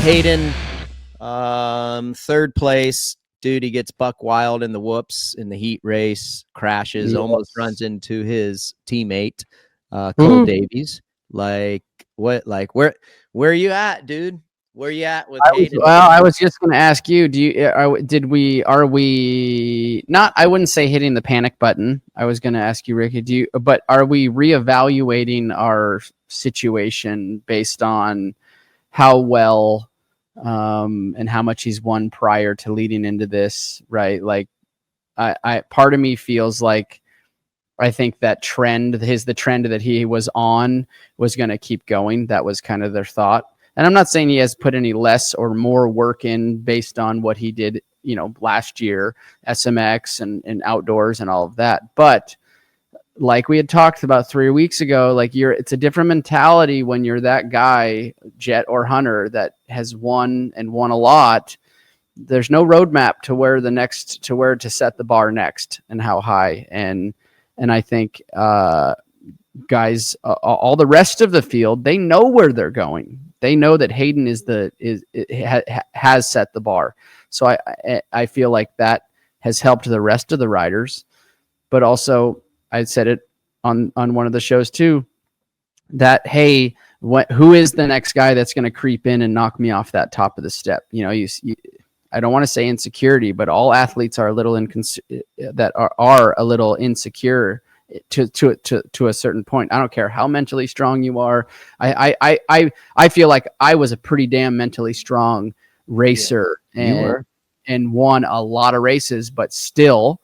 Haiden, third place. Dude, he gets buck wild in the whoops in the heat race, crashes, almost runs into his teammate, Cole Davies. Like, what? Like, where are you at, dude? Where are you at with Haiden? I was just going to ask you, are we not, I wouldn't say hitting the panic button. I was going to ask you, Ricky, but are we reevaluating our situation based on how well and how much he's won prior to leading into this, right? Like, I part of me feels like I think that the trend that he was on was going to keep going. That was kind of their thought. And I'm not saying he has put any less or more work in based on what he did, last year, SMX and outdoors and all of that. But like we had talked about 3 weeks ago, like it's a different mentality when you're that guy, Jet or Hunter, that has won a lot. There's no roadmap to where to set the bar next and how high. And I think guys, all the rest of the field, they know where they're going. They know that Haiden has set the bar. So I feel like that has helped the rest of the riders. But also, I said it on one of the shows too, that, hey, who is the next guy that's going to creep in and knock me off that top of the step? I don't want to say insecurity, but all athletes are a little are a little insecure to a certain point. I don't care how mentally strong you are. I feel like I was a pretty damn mentally strong racer and won a lot of races, but still,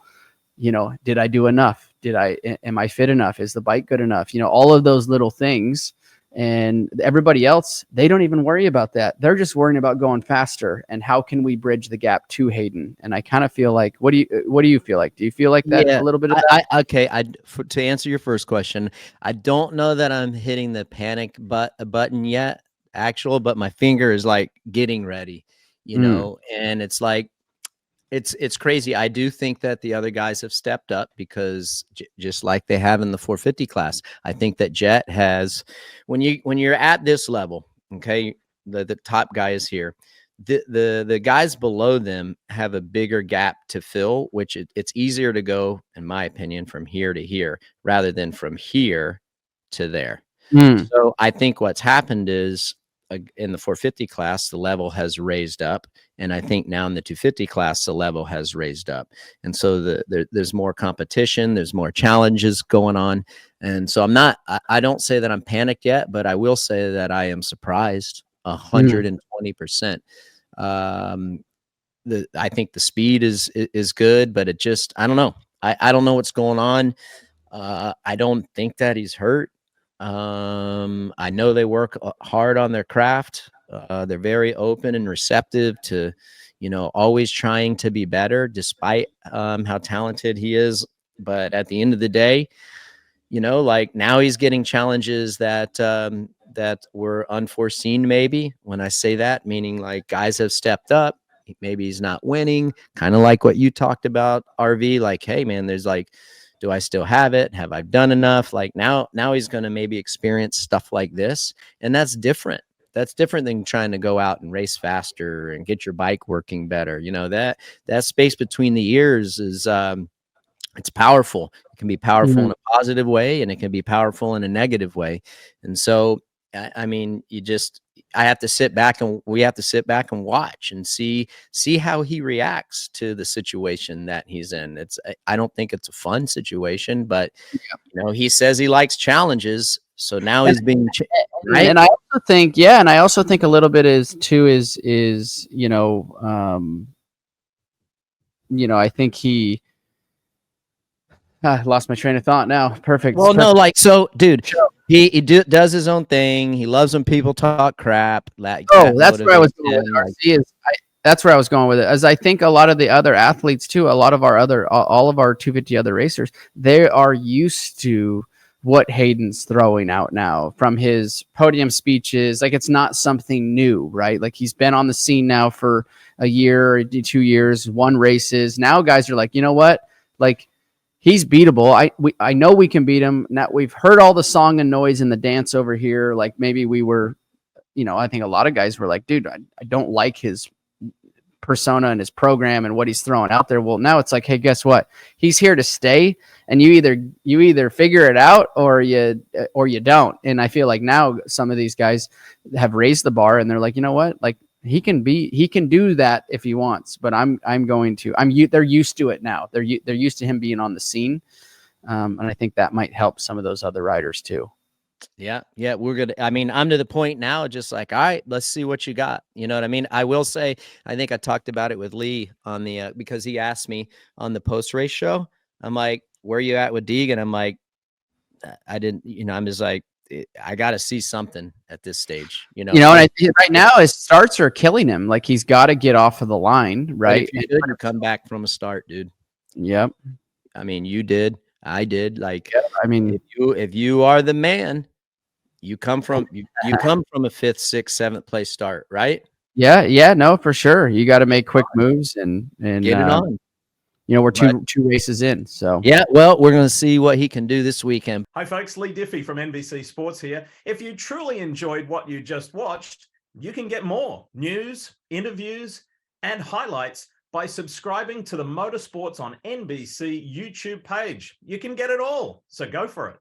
did I do enough? Am I fit enough? Is the bike good enough? All of those little things. And everybody else, they don't even worry about that. They're just worrying about going faster and how can we bridge the gap to Haiden. And I kind of feel like, what do you feel like? Do you feel like that a little bit of that? To answer your first question, I don't know that I'm hitting the panic button yet, but my finger is like getting ready, and it's like, it's crazy. I do think that the other guys have stepped up because just like they have in the 450 class, I think that Jet has, when you're at this level, okay, the top guy is here. The guys below them have a bigger gap to fill, which it's easier to go, in my opinion, from here to here rather than from here to there. So I think what's happened is, in the 450 class, the level has raised up. And I think now in the 250 class, the level has raised up. And so there's more competition, there's more challenges going on. And so I don't say that I'm panicked yet, but I will say that I am surprised 120%. I think the speed is good, but I don't know. I don't know what's going on. I don't think that he's hurt. I know they work hard on their craft. They're very open and receptive to, always trying to be better despite how talented he is. But at the end of the day, like now he's getting challenges that were unforeseen. Maybe when I say that, meaning like guys have stepped up. Maybe he's not winning, kind of like what you talked about, RV. Like, hey man, there's like, do I still have it? Have I done enough? Like now he's going to maybe experience stuff like this. And that's different. That's different than trying to go out and race faster and get your bike working better. That space between the ears is, it's powerful. It can be powerful in a positive way and it can be powerful in a negative way. And so, I mean, we have to sit back and watch and see how he reacts to the situation that he's in. I don't think it's a fun situation, but he says he likes challenges. So now he's being right. And I also think a little bit I think I lost my train of thought now. Perfect. Well, no, like, so dude, he does his own thing. He loves when people talk crap. That's where I was going with it. That's where I was going with it. As I think a lot of the other athletes too, all of our 250 other racers, they are used to what Hayden's throwing out now from his podium speeches. Like, it's not something new, right? Like, he's been on the scene now for a year or 2 years, won races. Now guys are like, you know what? Like, he's beatable. I know we can beat him. Now we've heard all the song and noise and the dance over here. Like, maybe we were I think a lot of guys were like, dude, I don't like his persona and his program and what he's throwing out there. Well, now it's like, hey, guess what? He's here to stay, and you either figure it out or you don't. And I feel like now some of these guys have raised the bar, and they're like, you know what? Like he can do that if he wants, but they're used to it now. They're used to him being on the scene. And I think that might help some of those other riders too. Yeah. We're good. I mean, I'm to the point now, just like, all right, let's see what you got. You know what I mean? I will say, I think I talked about it with Lee on the, because he asked me on the post-race show. I'm like, where are you at with Deegan? I'm like, I didn't, I'm just like, I got to see something at this stage, And I think right now his starts are killing him. Like he's got to get off of the line, right? If you could come back from a start, dude. Yep. I mean, you did. I did. Like, I mean, if you are the man, you come from you come from a 5th, 6th, 7th place start, right? Yeah, no, for sure. You got to make quick moves and get it on. We're two races in, so yeah. Well, we're going to see what he can do this weekend. Hi, folks. Lee Diffie from NBC Sports here. If you truly enjoyed what you just watched, you can get more news, interviews, and highlights by subscribing to the Motorsports on NBC YouTube page. You can get it all, so go for it.